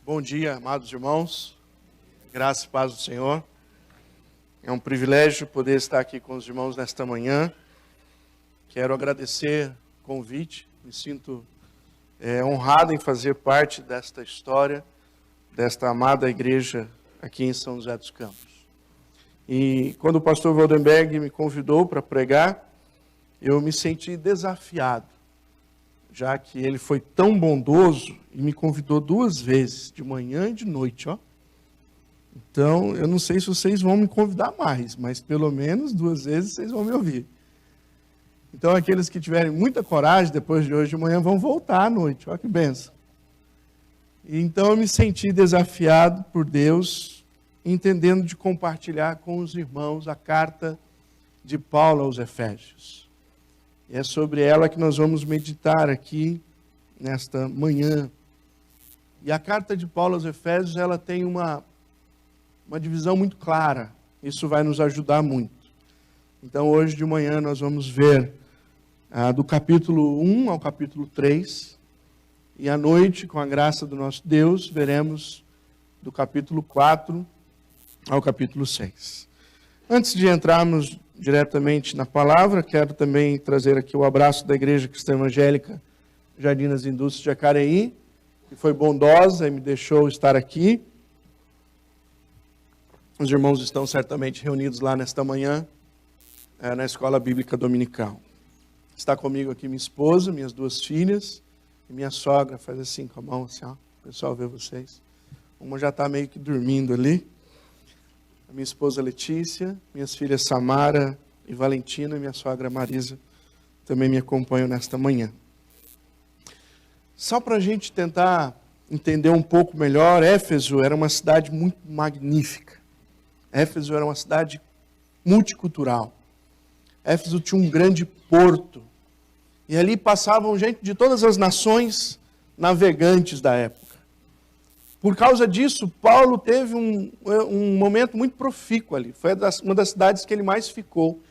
Bom dia, amados irmãos. Graça e paz do Senhor. É um privilégio poder estar aqui com os irmãos nesta manhã. Quero agradecer o convite. Me sinto honrado em fazer parte desta história, desta amada igreja aqui em São José dos Campos. E quando o pastor Waldenberg me convidou para pregar, eu me senti desafiado, já que ele foi tão bondoso e me convidou 2 vezes, de manhã e de noite, ó. Então, eu não sei se vocês vão me convidar mais, mas pelo menos 2 vezes vocês vão me ouvir. Então, aqueles que tiverem muita coragem, depois de hoje de manhã, vão voltar à noite, ó que benção. Então, eu me senti desafiado por Deus, entendendo de compartilhar com os irmãos a carta de Paulo aos Efésios. E é sobre ela que nós vamos meditar aqui nesta manhã. E a carta de Paulo aos Efésios, ela tem uma divisão muito clara. Isso vai nos ajudar muito. Então, hoje de manhã, nós vamos ver do capítulo 1 ao capítulo 3. E à noite, com a graça do nosso Deus, veremos do capítulo 4 ao capítulo 6. Antes de entrarmos diretamente na palavra, quero também trazer aqui o abraço da Igreja Cristã Evangélica Jardim das Indústrias de Jacareí, que foi bondosa e me deixou estar aqui. Os irmãos estão certamente reunidos lá nesta manhã, na Escola Bíblica Dominical. Está comigo aqui minha esposa, minhas 2 filhas, e minha sogra. Faz assim com a mão, assim, ó, o pessoal vê vocês. Uma já está meio que dormindo ali. A minha esposa Letícia, minhas filhas Samara e Valentina, e minha sogra Marisa também me acompanham nesta manhã. Só para a gente tentar entender um pouco melhor, Éfeso era uma cidade muito magnífica. Éfeso era uma cidade multicultural. Éfeso tinha um grande porto. E ali passavam gente de todas as nações navegantes da época. Por causa disso, Paulo teve um momento muito profícuo ali. Foi uma das cidades que ele mais ficou.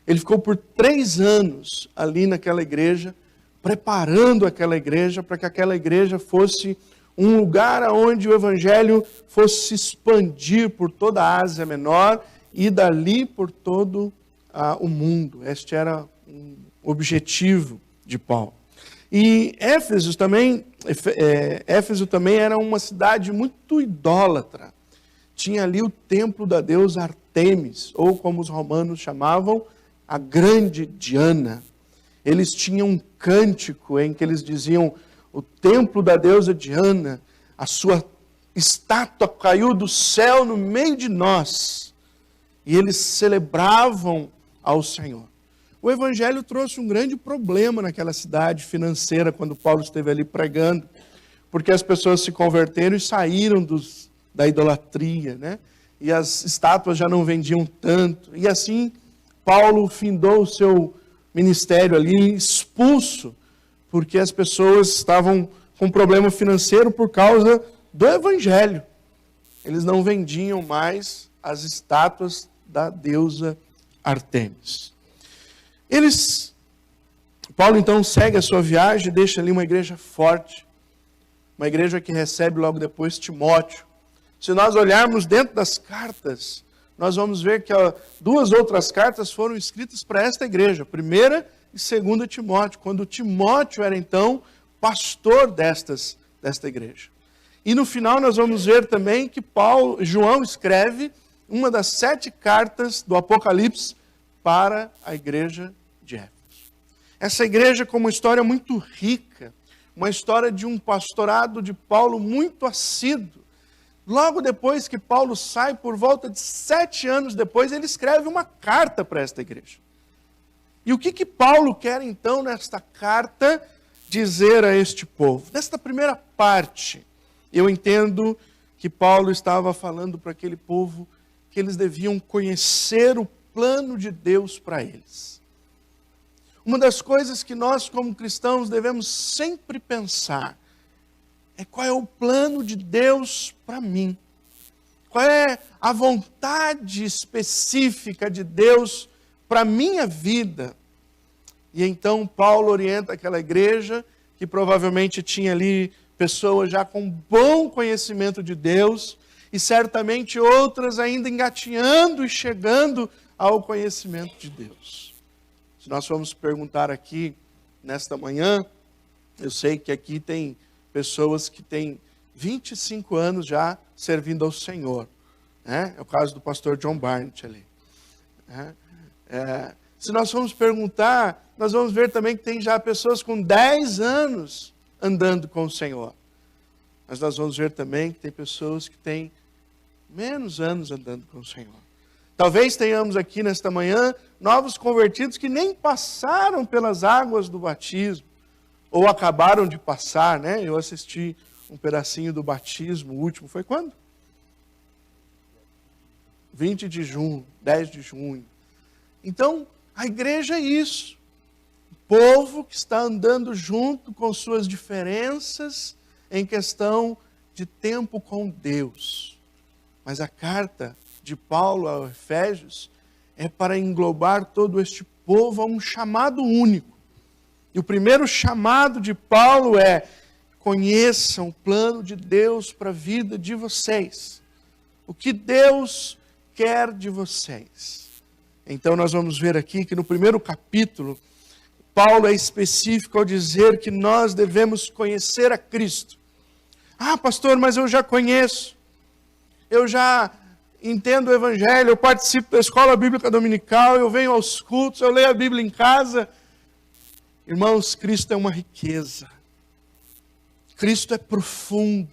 Ele ficou por 3 anos ali naquela igreja, preparando aquela igreja para que aquela igreja fosse um lugar onde o evangelho fosse se expandir por toda a Ásia Menor e dali por todo o mundo. Este era um objetivo de Paulo. E Éfeso também era uma cidade muito idólatra. Tinha ali o templo da deusa Artemis, ou como os romanos chamavam, a grande Diana. Eles tinham um cântico em que eles diziam: o templo da deusa Diana, a sua estátua caiu do céu no meio de nós. E eles celebravam ao Senhor. O evangelho trouxe um grande problema naquela cidade financeira quando Paulo esteve ali pregando, porque as pessoas se converteram e saíram da idolatria, né? E as estátuas já não vendiam tanto. E assim, Paulo findou o seu ministério ali expulso, porque as pessoas estavam com problema financeiro por causa do evangelho. Eles não vendiam mais as estátuas da deusa Artemis. Paulo então segue a sua viagem e deixa ali uma igreja forte, uma igreja que recebe logo depois Timóteo. Se nós olharmos dentro das cartas, nós vamos ver que 2 outras cartas foram escritas para esta igreja, 1ª e 2ª Timóteo, quando Timóteo era então pastor desta igreja. E no final nós vamos ver também que João escreve uma das 7 cartas do Apocalipse para a igreja de Éfeso. Essa igreja com uma história muito rica, uma história de um pastorado de Paulo muito assíduo. Logo depois que Paulo sai, por volta de 7 anos depois, ele escreve uma carta para esta igreja. E o que Paulo quer então nesta carta dizer a este povo? Nesta primeira parte, eu entendo que Paulo estava falando para aquele povo que eles deviam conhecer o plano de Deus para eles. Uma das coisas que nós como cristãos devemos sempre pensar é qual é o plano de Deus para mim. Qual é a vontade específica de Deus para a minha vida? E então Paulo orienta aquela igreja que provavelmente tinha ali pessoas já com bom conhecimento de Deus, e certamente outras ainda engatinhando e chegando ao conhecimento de Deus. Se nós formos perguntar aqui, nesta manhã, eu sei que aqui tem pessoas que têm 25 anos já servindo ao Senhor. Né? É o caso do pastor John Barnett ali. Se nós formos perguntar, nós vamos ver também que tem já pessoas com 10 anos andando com o Senhor. Mas nós vamos ver também que tem pessoas que têm menos anos andando com o Senhor. Talvez tenhamos aqui nesta manhã novos convertidos que nem passaram pelas águas do batismo, ou acabaram de passar, né? Eu assisti um pedacinho do batismo, o último foi quando? 20 de junho, 10 de junho. Então, a igreja é isso. O povo que está andando junto com suas diferenças em questão de tempo com Deus. Mas a carta de Paulo aos Efésios é para englobar todo este povo a um chamado único. E o primeiro chamado de Paulo é: conheçam o plano de Deus para a vida de vocês. O que Deus quer de vocês. Então nós vamos ver aqui que no primeiro capítulo, Paulo é específico ao dizer que nós devemos conhecer a Cristo. Ah, pastor, mas eu já conheço. Eu já entendo o Evangelho, eu participo da escola bíblica dominical, eu venho aos cultos, eu leio a Bíblia em casa. Irmãos, Cristo é uma riqueza. Cristo é profundo.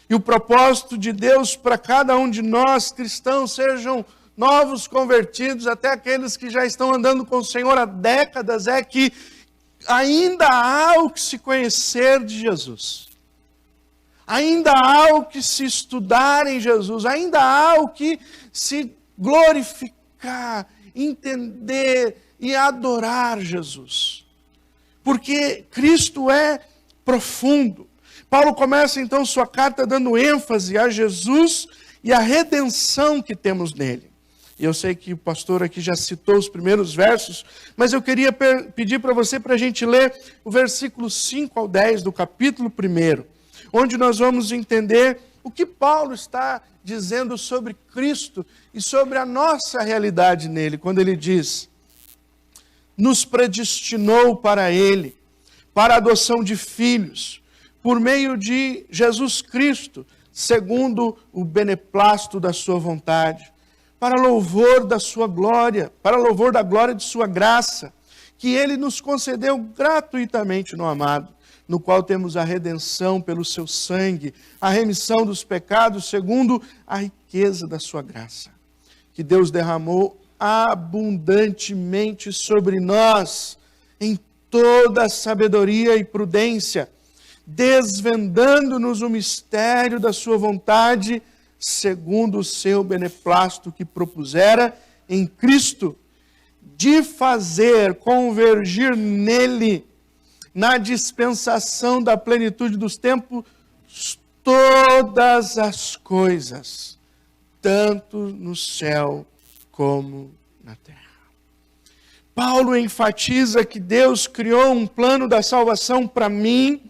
E o propósito de Deus para cada um de nós, cristãos, sejam novos convertidos, até aqueles que já estão andando com o Senhor há décadas, é que ainda há o que se conhecer de Jesus. Ainda há o que se estudar em Jesus, ainda há o que se glorificar, entender e adorar Jesus. Porque Cristo é profundo. Paulo começa então sua carta dando ênfase a Jesus e a redenção que temos nele. E eu sei que o pastor aqui já citou os primeiros versos, mas eu queria pedir para você para a gente ler o versículo 5 ao 10 do capítulo 1, onde nós vamos entender o que Paulo está dizendo sobre Cristo e sobre a nossa realidade nele, quando ele diz: nos predestinou para ele, para a adoção de filhos, por meio de Jesus Cristo, segundo o beneplácito da sua vontade, para louvor da sua glória, para louvor da glória de sua graça, que ele nos concedeu gratuitamente no amado, no qual temos a redenção pelo seu sangue, a remissão dos pecados, segundo a riqueza da sua graça, que Deus derramou abundantemente sobre nós, em toda a sabedoria e prudência, desvendando-nos o mistério da sua vontade, segundo o seu beneplácito que propusera em Cristo, de fazer convergir nele, na dispensação da plenitude dos tempos, todas as coisas, tanto no céu como na terra. Paulo enfatiza que Deus criou um plano da salvação para mim,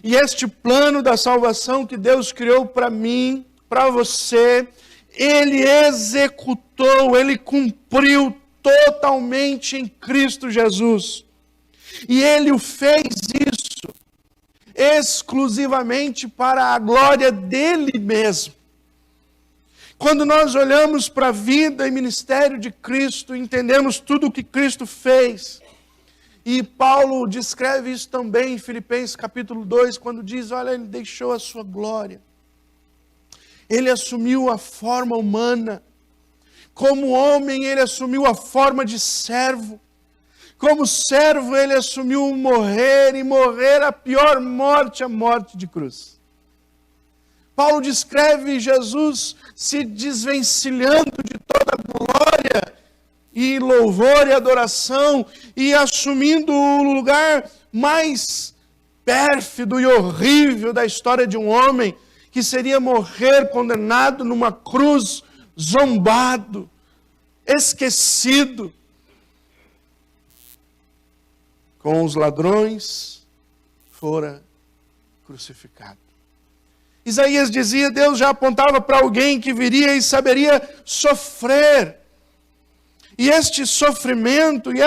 e este plano da salvação que Deus criou para mim, para você, Ele executou, Ele cumpriu totalmente em Cristo Jesus. E Ele o fez isso exclusivamente para a glória dEle mesmo. Quando nós olhamos para a vida e ministério de Cristo, entendemos tudo o que Cristo fez. E Paulo descreve isso também em Filipenses capítulo 2, quando diz: olha, Ele deixou a sua glória. Ele assumiu a forma humana. Como homem, Ele assumiu a forma de servo. Como servo, Ele assumiu o morrer, e morrer a pior morte, a morte de cruz. Paulo descreve Jesus se desvencilhando de toda a glória e louvor e adoração, e assumindo o lugar mais pérfido e horrível da história de um homem, que seria morrer condenado numa cruz, zombado, esquecido, com os ladrões, fora crucificado. Isaías dizia, Deus já apontava para alguém que viria e saberia sofrer. E este sofrimento e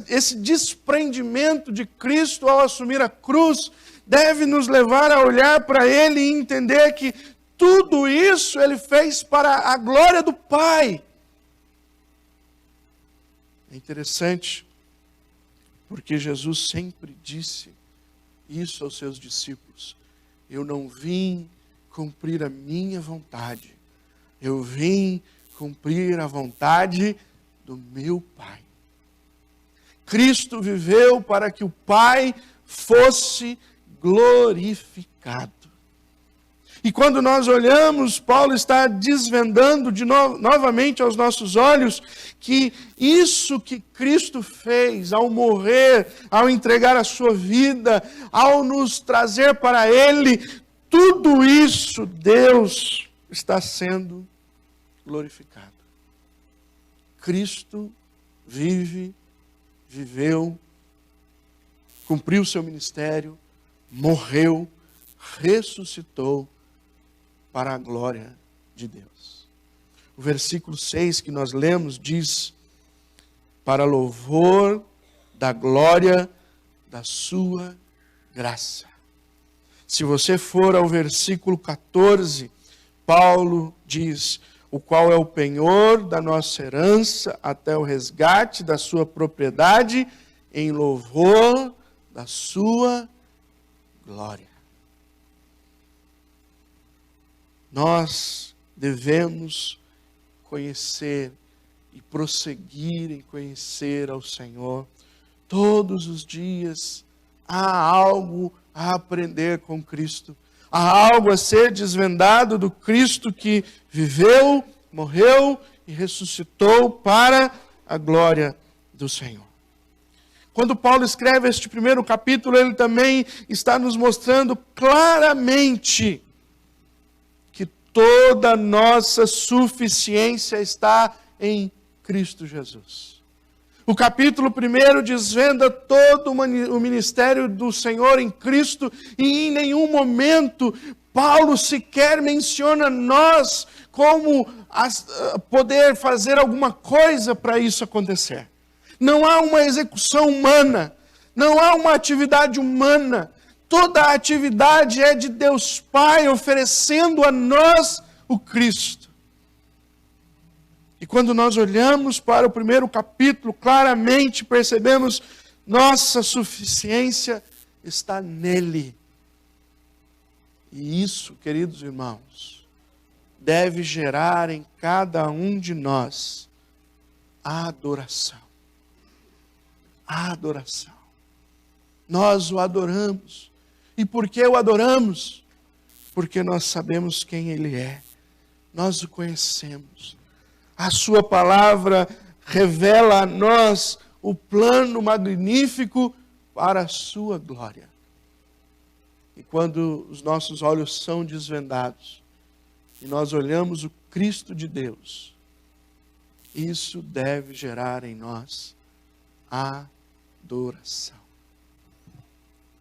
esse desprendimento de Cristo ao assumir a cruz deve nos levar a olhar para Ele e entender que tudo isso Ele fez para a glória do Pai. É interessante, porque Jesus sempre disse isso aos seus discípulos. Eu não vim cumprir a minha vontade. Eu vim cumprir a vontade do meu Pai. Cristo viveu para que o Pai fosse glorificado. E quando nós olhamos, Paulo está desvendando novamente aos nossos olhos que isso que Cristo fez ao morrer, ao entregar a sua vida, ao nos trazer para Ele, tudo isso Deus está sendo glorificado. Cristo viveu, cumpriu o seu ministério, morreu, ressuscitou para a glória de Deus. O versículo 6 que nós lemos diz, para louvor da glória da sua graça. Se você for ao versículo 14, Paulo diz, o qual é o penhor da nossa herança até o resgate da sua propriedade, em louvor da sua glória. Nós devemos conhecer e prosseguir em conhecer ao Senhor. Todos os dias há algo a aprender com Cristo. Há algo a ser desvendado do Cristo que viveu, morreu e ressuscitou para a glória do Senhor. Quando Paulo escreve este primeiro capítulo, ele também está nos mostrando claramente que toda a nossa suficiência está em Cristo Jesus. O capítulo 1 desvenda todo o ministério do Senhor em Cristo e em nenhum momento Paulo sequer menciona nós como poder fazer alguma coisa para isso acontecer. Não há uma execução humana, não há uma atividade humana. Toda a atividade é de Deus Pai oferecendo a nós o Cristo. E quando nós olhamos para o primeiro capítulo, claramente percebemos nossa suficiência está nele. E isso, queridos irmãos, deve gerar em cada um de nós a adoração. A adoração. Nós o adoramos. E por que o adoramos? Porque nós sabemos quem Ele é. Nós o conhecemos. A sua palavra revela a nós o plano magnífico para a sua glória. E quando os nossos olhos são desvendados e nós olhamos o Cristo de Deus, isso deve gerar em nós adoração.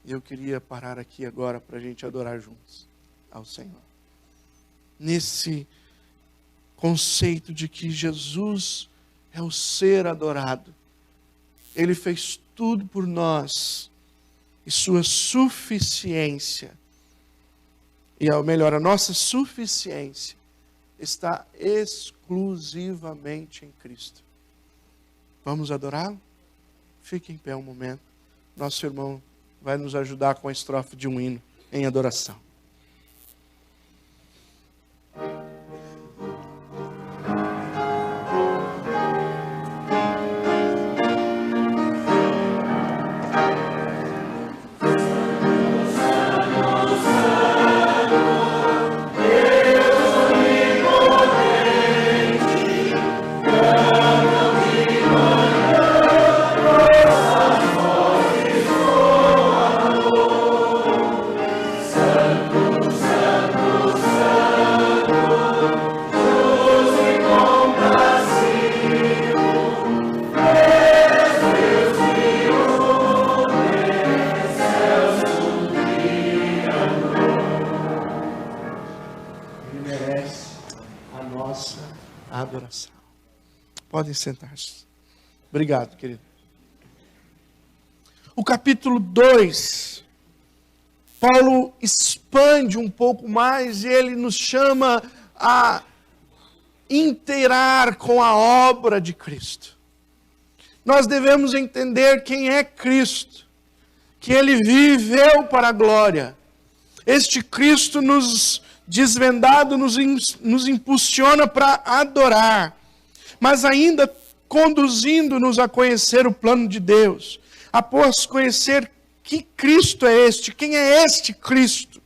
E eu queria parar aqui agora para a gente adorar juntos ao Senhor. Nesse conceito de que Jesus é o ser adorado. Ele fez tudo por nós. E sua suficiência, ou melhor, a nossa suficiência está exclusivamente em Cristo. Vamos adorá-lo? Fique em pé um momento. Nosso irmão vai nos ajudar com a estrofe de um hino em adoração. Santo oração. Podem sentar-se. Obrigado, querido. O capítulo 2, Paulo expande um pouco mais e ele nos chama a inteirar com a obra de Cristo. Nós devemos entender quem é Cristo, que Ele viveu para a glória. Este Cristo nos desvendado nos impulsiona para adorar, mas ainda conduzindo-nos a conhecer o plano de Deus, após conhecer que Cristo é este, quem é este Cristo,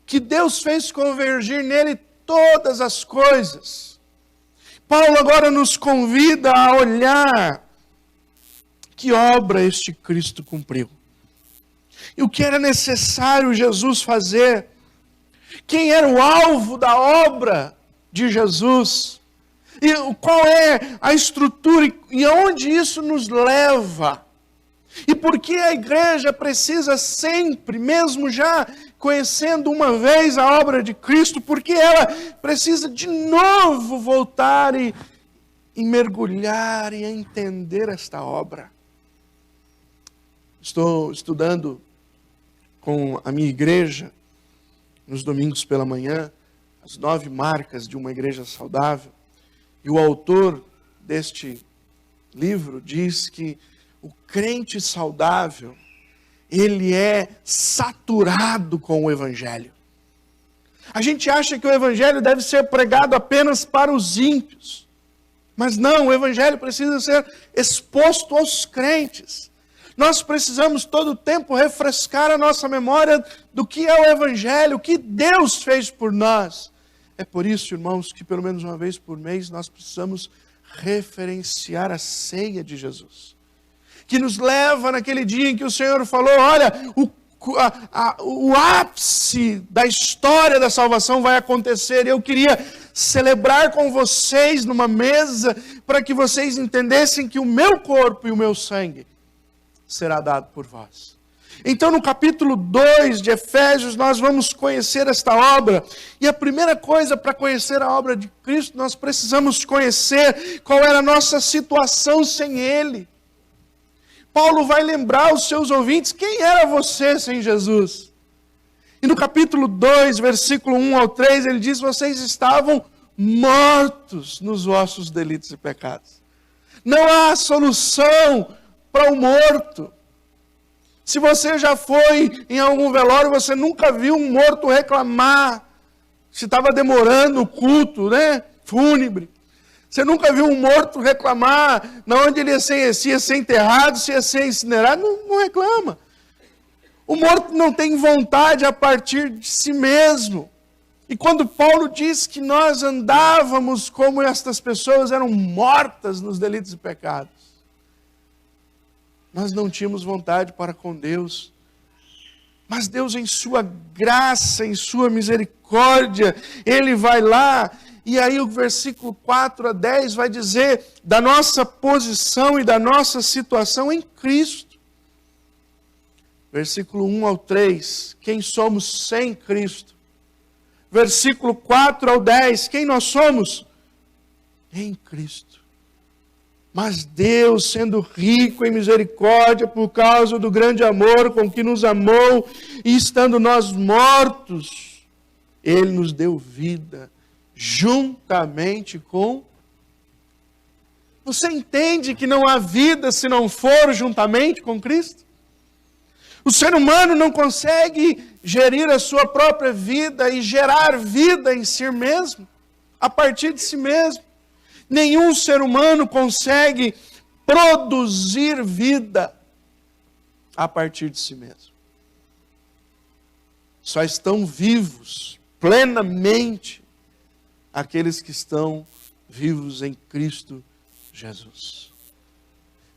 que Deus fez convergir nele todas as coisas. Paulo agora nos convida a olhar que obra este Cristo cumpriu. E o que era necessário Jesus fazer? Quem era o alvo da obra de Jesus? E qual é a estrutura e aonde isso nos leva? E por que a igreja precisa sempre, mesmo já conhecendo uma vez a obra de Cristo, porque ela precisa de novo voltar e mergulhar e entender esta obra? Estou estudando com a minha igreja, nos domingos pela manhã, as 9 marcas de uma igreja saudável. E o autor deste livro diz que o crente saudável, ele é saturado com o Evangelho. A gente acha que o Evangelho deve ser pregado apenas para os ímpios. Mas não, o Evangelho precisa ser exposto aos crentes. Nós precisamos todo o tempo refrescar a nossa memória do que é o Evangelho, o que Deus fez por nós. É por isso, irmãos, que pelo menos uma vez por mês nós precisamos referenciar a ceia de Jesus, que nos leva naquele dia em que o Senhor falou, olha, o ápice da história da salvação vai acontecer. Eu queria celebrar com vocês numa mesa para que vocês entendessem que o meu corpo e o meu sangue será dado por vós. Então, no capítulo 2 de Efésios, nós vamos conhecer esta obra. E a primeira coisa para conhecer a obra de Cristo, nós precisamos conhecer qual era a nossa situação sem Ele. Paulo vai lembrar aos seus ouvintes quem era você sem Jesus. E no capítulo 2, versículo 1 ao 3, ele diz, vocês estavam mortos nos vossos delitos e pecados. Não há solução para o morto. Se você já foi em algum velório, você nunca viu um morto reclamar se estava demorando o culto, fúnebre. Você nunca viu um morto reclamar na onde ele ia ser enterrado, se ia ser incinerado. Não reclama. O morto não tem vontade a partir de si mesmo. E quando Paulo diz que nós andávamos como estas pessoas eram mortas nos delitos e pecados, nós não tínhamos vontade para com Deus. Mas Deus, em sua graça, em sua misericórdia, Ele vai lá, e aí o versículo 4 a 10 vai dizer da nossa posição e da nossa situação em Cristo. Versículo 1 ao 3, quem somos sem Cristo. Versículo 4 ao 10, quem nós somos? Em Cristo. Mas Deus, sendo rico em misericórdia, por causa do grande amor com que nos amou, e estando nós mortos, Ele nos deu vida, juntamente com... Você entende que não há vida se não for juntamente com Cristo? O ser humano não consegue gerir a sua própria vida e gerar vida em si mesmo, a partir de si mesmo. Nenhum ser humano consegue produzir vida a partir de si mesmo. Só estão vivos plenamente aqueles que estão vivos em Cristo Jesus.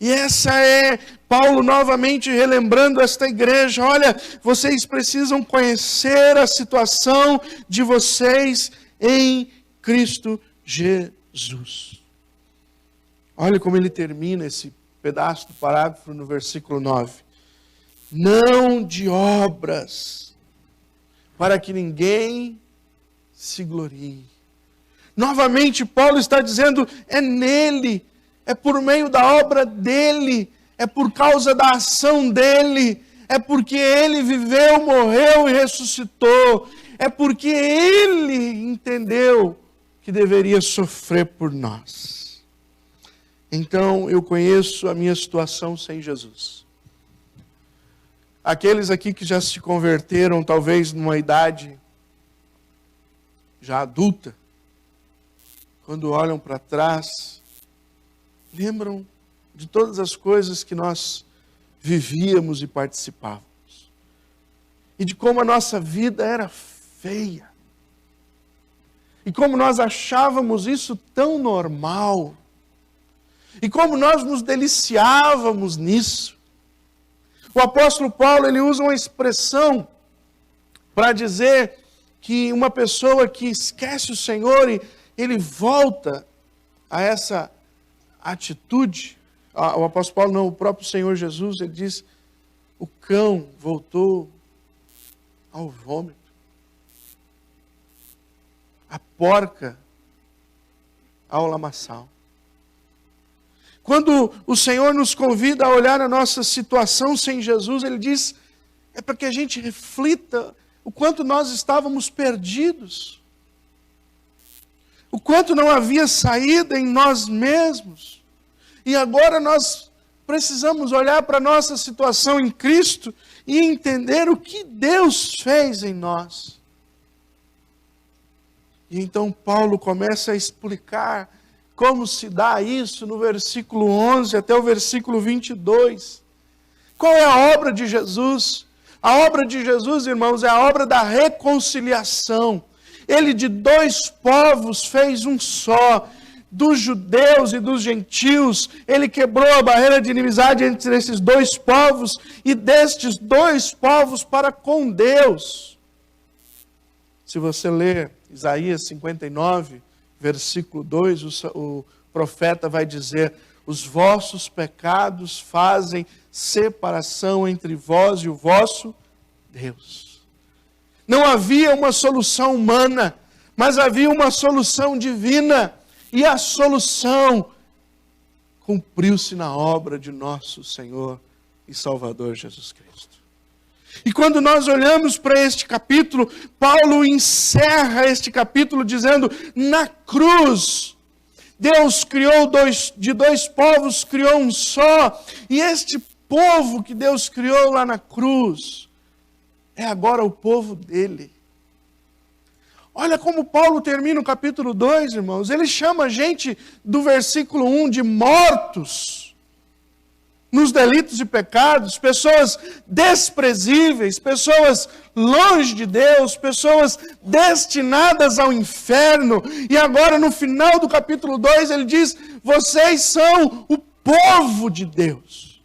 E essa é Paulo novamente relembrando esta igreja. Olha, vocês precisam conhecer a situação de vocês em Cristo Jesus. Olha como ele termina esse pedaço do parágrafo no versículo 9. Não de obras, para que ninguém se glorie. Novamente, Paulo está dizendo, é nele, é por meio da obra dele, é por causa da ação dele, é porque ele viveu, morreu e ressuscitou, é porque ele entendeu que deveria sofrer por nós. Então, eu conheço a minha situação sem Jesus. Aqueles aqui que já se converteram, talvez numa idade já adulta, quando olham para trás, lembram de todas as coisas que nós vivíamos e participávamos. E de como a nossa vida era feia. E como nós achávamos isso tão normal. E como nós nos deliciávamos nisso. O apóstolo Paulo, ele usa uma expressão para dizer que uma pessoa que esquece o Senhor e ele volta a essa atitude. O apóstolo Paulo, não, o próprio Senhor Jesus, ele diz, o cão voltou ao vômito. A porca ao lamaçal. Quando o Senhor nos convida a olhar a nossa situação sem Jesus, Ele diz, é para que a gente reflita o quanto nós estávamos perdidos. O quanto não havia saída em nós mesmos. E agora nós precisamos olhar para a nossa situação em Cristo e entender o que Deus fez em nós. E então Paulo começa a explicar como se dá isso no versículo 11 até o versículo 22. Qual é a obra de Jesus? A obra de Jesus, irmãos, é a obra da reconciliação. Ele de dois povos fez um só. Dos judeus e dos gentios, ele quebrou a barreira de inimizade entre esses dois povos e destes dois povos para com Deus. Se você ler Isaías 59, versículo 2, o profeta vai dizer, os vossos pecados fazem separação entre vós e o vosso Deus. Não havia uma solução humana, mas havia uma solução divina. E a solução cumpriu-se na obra de nosso Senhor e Salvador Jesus Cristo. E quando nós olhamos para este capítulo, Paulo encerra este capítulo dizendo, na cruz, Deus criou de dois povos, criou um só, e este povo que Deus criou lá na cruz, é agora o povo dele. Olha como Paulo termina o capítulo 2, irmãos. Ele chama a gente do versículo 1 de mortos nos delitos e pecados, pessoas desprezíveis, pessoas longe de Deus, pessoas destinadas ao inferno. E agora no final do capítulo 2 ele diz, vocês são o povo de Deus.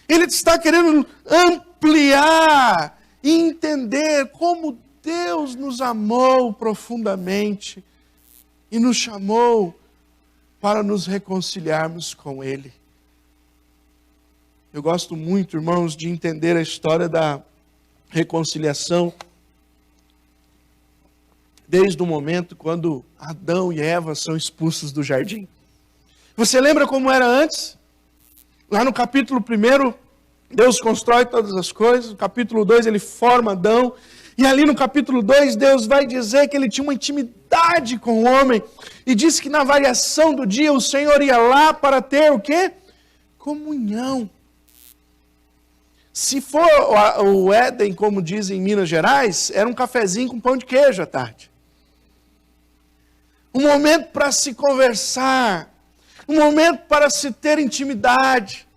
Ele está querendo ampliar e entender como Deus nos amou profundamente e nos chamou para nos reconciliarmos com Ele. Eu gosto muito, irmãos, de entender a história da reconciliação desde o momento quando Adão e Eva são expulsos do jardim. Você lembra como era antes? Lá no capítulo 1, Deus constrói todas as coisas. No capítulo 2, Ele forma Adão. E ali no capítulo 2, Deus vai dizer que Ele tinha uma intimidade com o homem. E disse que na variação do dia, o Senhor ia lá para ter o quê? Comunhão. Se for o Éden, como dizem em Minas Gerais, era um cafezinho com pão de queijo à tarde. Um momento para se conversar. Um momento para se ter intimidade.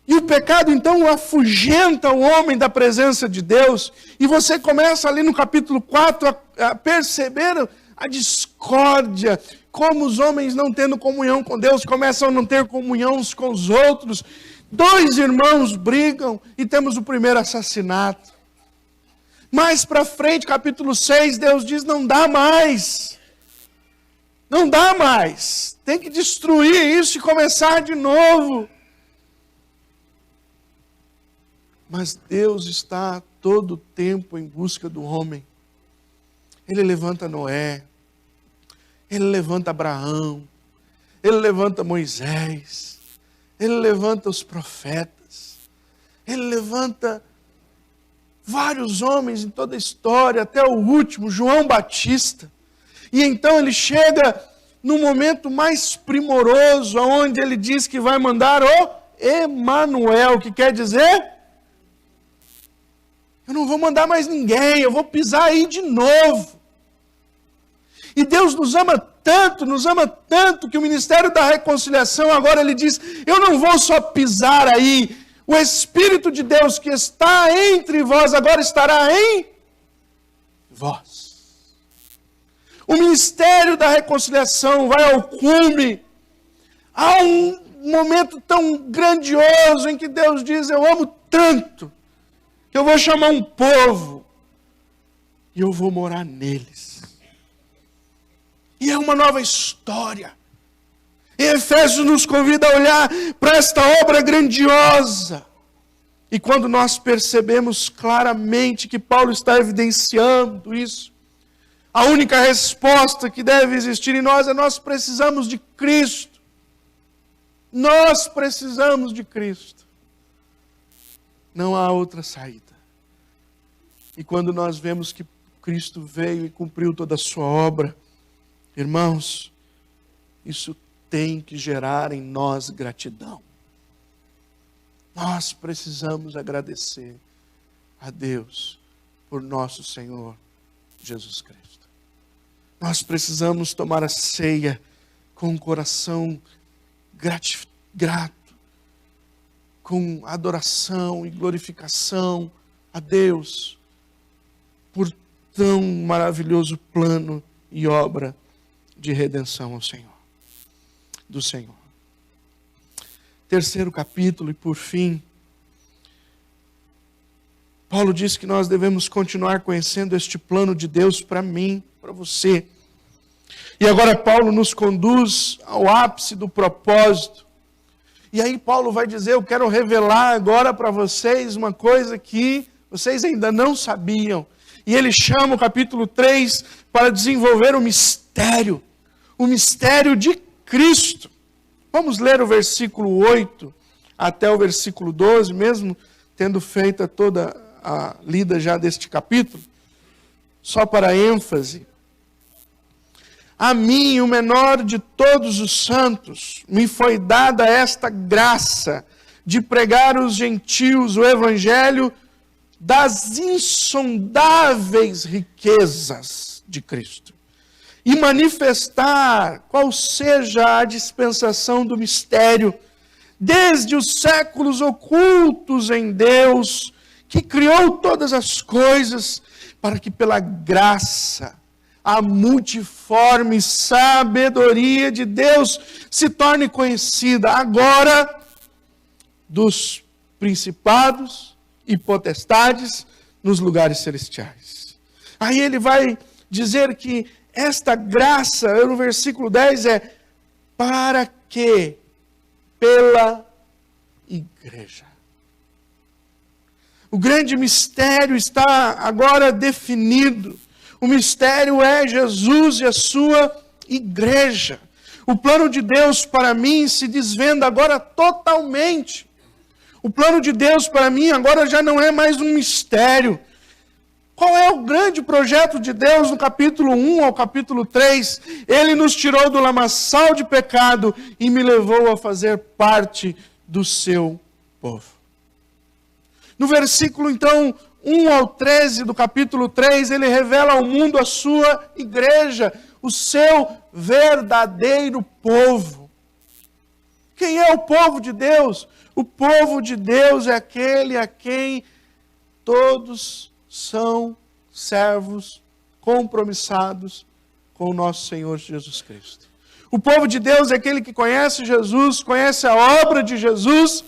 E o pecado, então, afugenta o homem da presença de Deus. E você começa ali no capítulo 4 a perceber a discórdia. Como os homens, não tendo comunhão com Deus, começam a não ter comunhão uns com os outros. Dois irmãos brigam e temos o primeiro assassinato. Mais para frente, capítulo 6, Deus diz, não dá mais. Não dá mais. Tem que destruir isso e começar de novo. Mas Deus está todo o tempo em busca do homem. Ele levanta Noé, Ele levanta Abraão, Ele levanta Moisés, Ele levanta os profetas, Ele levanta vários homens em toda a história, até o último, João Batista. E então ele chega no momento mais primoroso, onde ele diz que vai mandar o Emanuel, que quer dizer, eu não vou mandar mais ninguém, eu vou pisar aí de novo. E Deus nos ama tanto, que o ministério da reconciliação agora ele diz, eu não vou só pisar aí, o Espírito de Deus que está entre vós agora estará em vós. O ministério da reconciliação vai ao cume. Há um momento tão grandioso em que Deus diz, eu amo tanto, que eu vou chamar um povo e eu vou morar neles. E é uma nova história. E Efésios nos convida a olhar para esta obra grandiosa. E quando nós percebemos claramente que Paulo está evidenciando isso, a única resposta que deve existir em nós é nós precisamos de Cristo. Nós precisamos de Cristo. Não há outra saída. E quando nós vemos que Cristo veio e cumpriu toda a sua obra, irmãos, isso tem que gerar em nós gratidão. Nós precisamos agradecer a Deus por nosso Senhor Jesus Cristo. Nós precisamos tomar a ceia com um coração grato, com adoração e glorificação a Deus por tão maravilhoso plano e obra de redenção do Senhor. Terceiro capítulo, e por fim, Paulo diz que nós devemos continuar conhecendo este plano de Deus para mim, para você. E agora Paulo nos conduz ao ápice do propósito. E aí Paulo vai dizer, eu quero revelar agora para vocês uma coisa que vocês ainda não sabiam. E ele chama o capítulo 3 para desenvolver o mistério de Cristo. Vamos ler o versículo 8 até o versículo 12, mesmo tendo feita toda a lida já deste capítulo, só para ênfase. A mim, o menor de todos os santos, me foi dada esta graça de pregar aos gentios o evangelho das insondáveis riquezas de Cristo e manifestar qual seja a dispensação do mistério, desde os séculos ocultos em Deus, que criou todas as coisas, para que pela graça, a multiforme sabedoria de Deus se torne conhecida agora dos principados e potestades nos lugares celestiais. Aí ele vai dizer que esta graça, no versículo 10, é para que pela igreja. O grande mistério está agora definido. O mistério é Jesus e a sua igreja. O plano de Deus para mim se desvenda agora totalmente. O plano de Deus para mim agora já não é mais um mistério. Qual é o grande projeto de Deus no capítulo 1 ao capítulo 3? Ele nos tirou do lamaçal de pecado e me levou a fazer parte do seu povo. No versículo, então, 1 ao 13 do capítulo 3, ele revela ao mundo a sua igreja, o seu verdadeiro povo. Quem é o povo de Deus? O povo de Deus é aquele a quem todos são servos compromissados com o nosso Senhor Jesus Cristo. O povo de Deus é aquele que conhece Jesus, conhece a obra de Jesus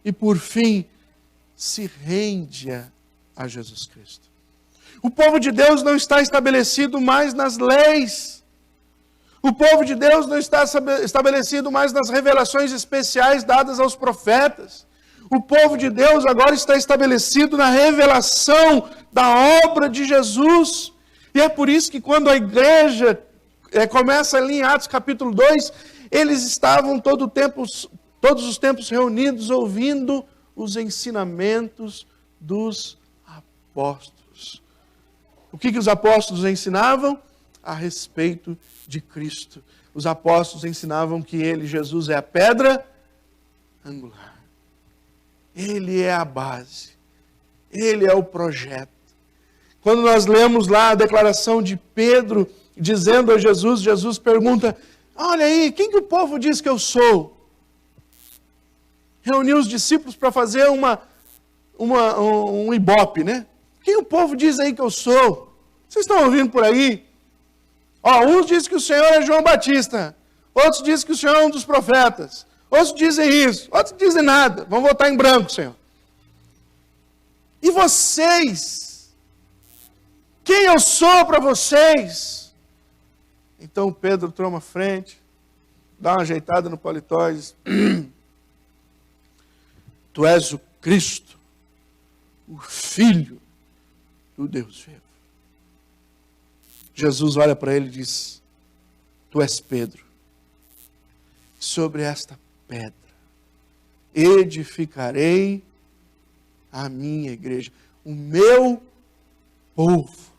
e, por fim, se rende a Jesus Cristo. O povo de Deus não está estabelecido mais nas leis. O povo de Deus não está estabelecido mais nas revelações especiais dadas aos profetas. O povo de Deus agora está estabelecido na revelação da obra de Jesus. E é por isso que quando a igreja começa ali em Atos capítulo 2, eles estavam todos os tempos reunidos, ouvindo os ensinamentos dos apóstolos. O que os apóstolos ensinavam? A respeito de Cristo. Os apóstolos ensinavam que ele, Jesus, é a pedra angular. Ele é a base. Ele é o projeto. Quando nós lemos lá a declaração de Pedro, dizendo a Jesus, Jesus pergunta, olha aí, quem que o povo diz que eu sou? Reuniu os discípulos para fazer um ibope, né? Quem o povo diz aí que eu sou? Vocês estão ouvindo por aí? Uns dizem que o Senhor é João Batista, outros dizem que o Senhor é um dos profetas, outros dizem isso, outros dizem nada, vão votar em branco, Senhor. E vocês? Quem eu sou para vocês? Então Pedro toma a frente, dá uma ajeitada no paletó e diz, tu és o Cristo, o Filho do Deus vivo. Jesus olha para ele e diz, tu és Pedro, sobre esta pedra edificarei a minha igreja, o meu povo.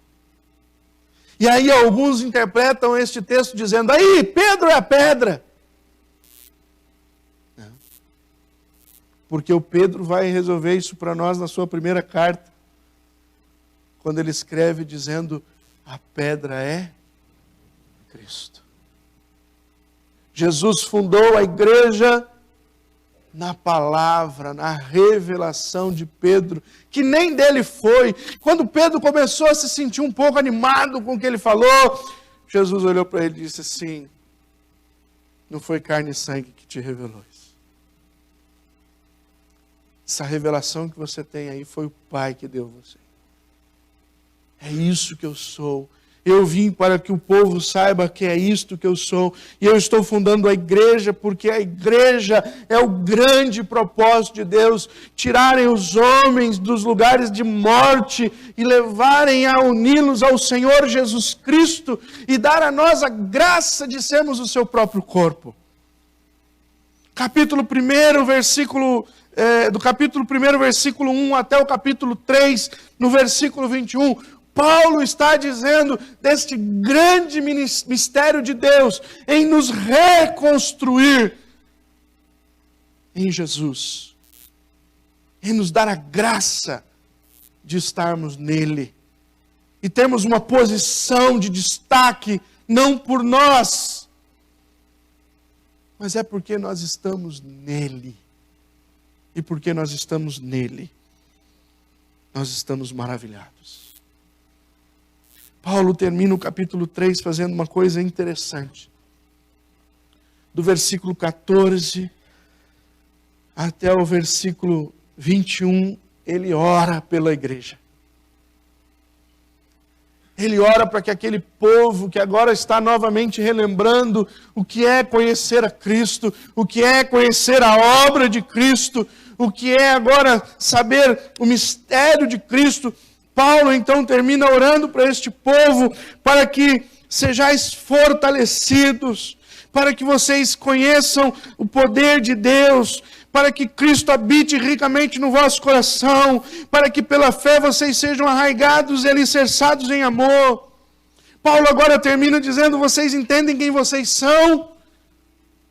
E aí alguns interpretam este texto dizendo, aí, Pedro é a pedra. Porque o Pedro vai resolver isso para nós na sua primeira carta, quando ele escreve dizendo, a pedra é Cristo. Jesus fundou a igreja na palavra, na revelação de Pedro, que nem dele foi. Quando Pedro começou a se sentir um pouco animado com o que ele falou, Jesus olhou para ele e disse assim, não foi carne e sangue que te revelou isso. Essa revelação que você tem aí foi o Pai que deu a você. É isso que eu sou. Eu vim para que o povo saiba que é isto que eu sou. E eu estou fundando a igreja, porque a igreja é o grande propósito de Deus. Tirarem os homens dos lugares de morte e levarem a uni-los ao Senhor Jesus Cristo e dar a nós a graça de sermos o seu próprio corpo. Capítulo 1, versículo... do capítulo 1, versículo 1 até o capítulo 3, no versículo 21... Paulo está dizendo deste grande mistério de Deus em nos reconstruir em Jesus, em nos dar a graça de estarmos nele e termos uma posição de destaque, não por nós, mas é porque nós estamos nele. E porque nós estamos nele, nós estamos maravilhados. Paulo termina o capítulo 3 fazendo uma coisa interessante. Do versículo 14 até o versículo 21, ele ora pela igreja. Ele ora para que aquele povo que agora está novamente relembrando o que é conhecer a Cristo, o que é conhecer a obra de Cristo, o que é agora saber o mistério de Cristo. Paulo então termina orando para este povo, para que sejais fortalecidos, para que vocês conheçam o poder de Deus, para que Cristo habite ricamente no vosso coração, para que pela fé vocês sejam arraigados e alicerçados em amor. Paulo agora termina dizendo, vocês entendem quem vocês são?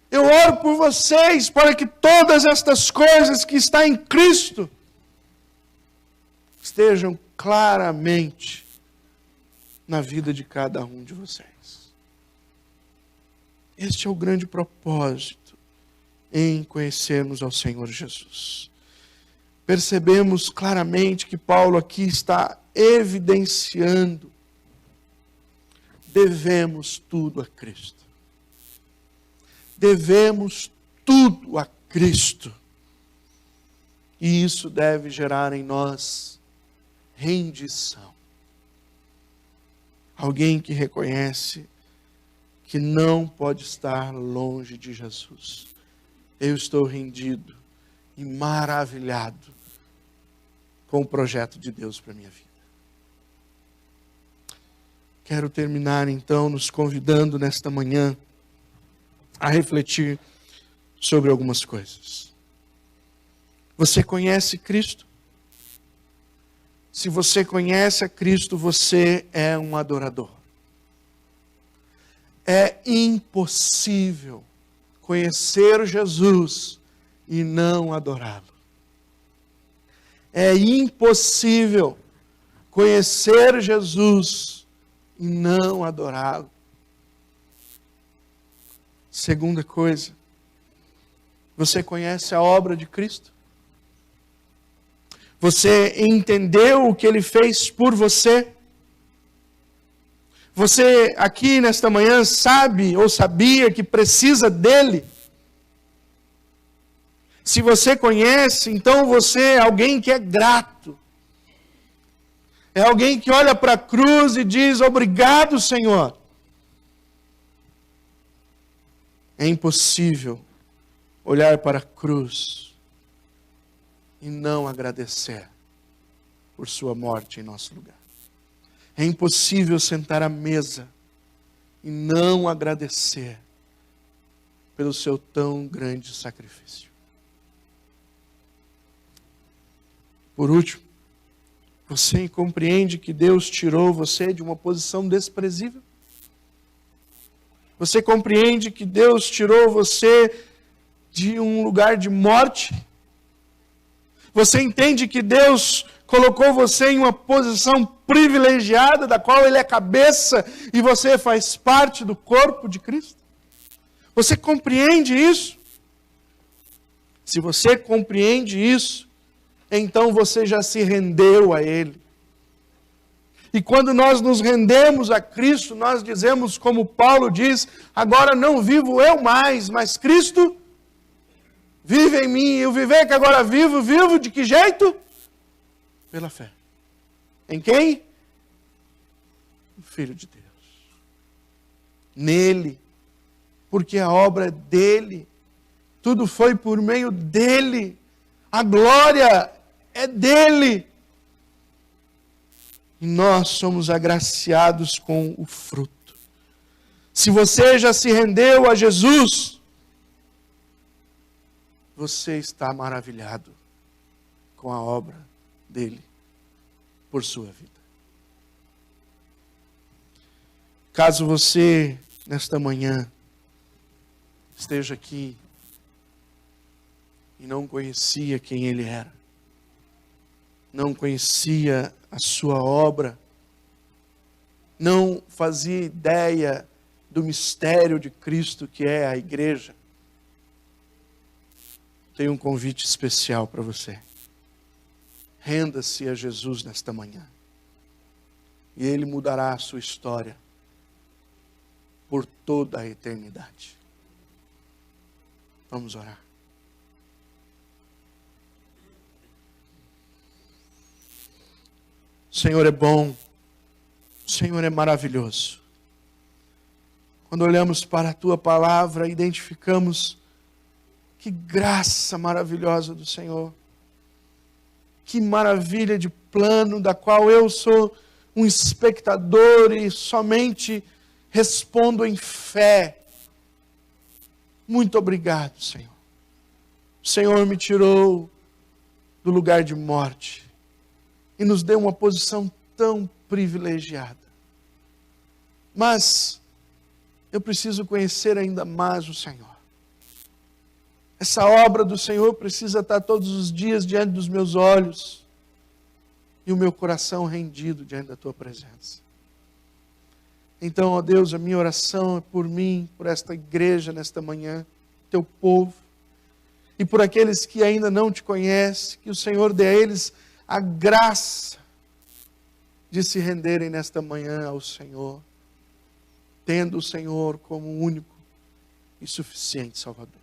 Eu oro por vocês, para que todas estas coisas que estão em Cristo estejam claramente na vida de cada um de vocês. Este é o grande propósito em conhecermos ao Senhor Jesus. Percebemos claramente que Paulo aqui está evidenciando, devemos tudo a Cristo. Devemos tudo a Cristo. E isso deve gerar em nós rendição. Alguém que reconhece que não pode estar longe de Jesus. Eu estou rendido e maravilhado com o projeto de Deus para a minha vida. quero terminar então nos convidando nesta manhã a refletir sobre algumas coisas. Você conhece Cristo? Se você conhece a Cristo, você é um adorador. É impossível conhecer Jesus e não adorá-lo. É impossível conhecer Jesus e não adorá-lo. Segunda coisa, você conhece a obra de Cristo? Você entendeu o que Ele fez por você? Você aqui nesta manhã sabe ou sabia que precisa dEle? Se você conhece, então você é alguém que é grato. É alguém que olha para a cruz e diz: obrigado, Senhor. É impossível olhar para a cruz e não agradecer por sua morte em nosso lugar. É impossível sentar à mesa e não agradecer pelo seu tão grande sacrifício. Por último, você compreende que Deus tirou você de uma posição desprezível? Você compreende que Deus tirou você de um lugar de morte? Você entende que Deus colocou você em uma posição privilegiada, da qual Ele é cabeça e você faz parte do corpo de Cristo? Você compreende isso? Se você compreende isso, então você já se rendeu a Ele. E quando nós nos rendemos a Cristo, nós dizemos, como Paulo diz: agora não vivo eu mais, mas Cristo vive em mim. E o viver que agora vivo, vivo de que jeito? Pela fé. Em quem? O Filho de Deus. Nele. Porque a obra é dele. Tudo foi por meio dele. A glória é dele. E nós somos agraciados com o fruto. Se você já se rendeu a Jesus, você está maravilhado com a obra dele por sua vida. Caso você, nesta manhã, esteja aqui e não conhecia quem Ele era, não conhecia a sua obra, não fazia ideia do mistério de Cristo que é a igreja, tenho um convite especial para você. Renda-se a Jesus nesta manhã, e Ele mudará a sua história por toda a eternidade. Vamos orar. O Senhor é bom, o Senhor é maravilhoso. Quando olhamos para a Tua palavra, identificamos que graça maravilhosa do Senhor. Que maravilha de plano, da qual eu sou um espectador e somente respondo em fé. Muito obrigado, Senhor. O Senhor me tirou do lugar de morte e nos deu uma posição tão privilegiada. Mas eu preciso conhecer ainda mais o Senhor. Essa obra do Senhor precisa estar todos os dias diante dos meus olhos e o meu coração rendido diante da Tua presença. Então, ó Deus, a minha oração é por mim, por esta igreja nesta manhã, Teu povo, e por aqueles que ainda não Te conhecem, que o Senhor dê a eles a graça de se renderem nesta manhã ao Senhor, tendo o Senhor como único e suficiente Salvador.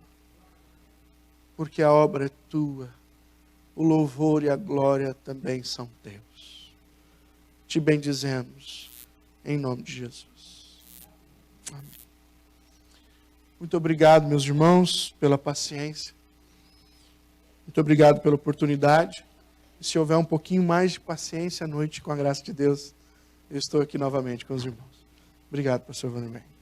Porque a obra é Tua, o louvor e a glória também são Teus. Te bendizemos, em nome de Jesus. Amém. Muito obrigado, meus irmãos, pela paciência. Muito obrigado pela oportunidade. E se houver um pouquinho mais de paciência à noite, com a graça de Deus, eu estou aqui novamente com os irmãos. Obrigado, pastor Vandermeer.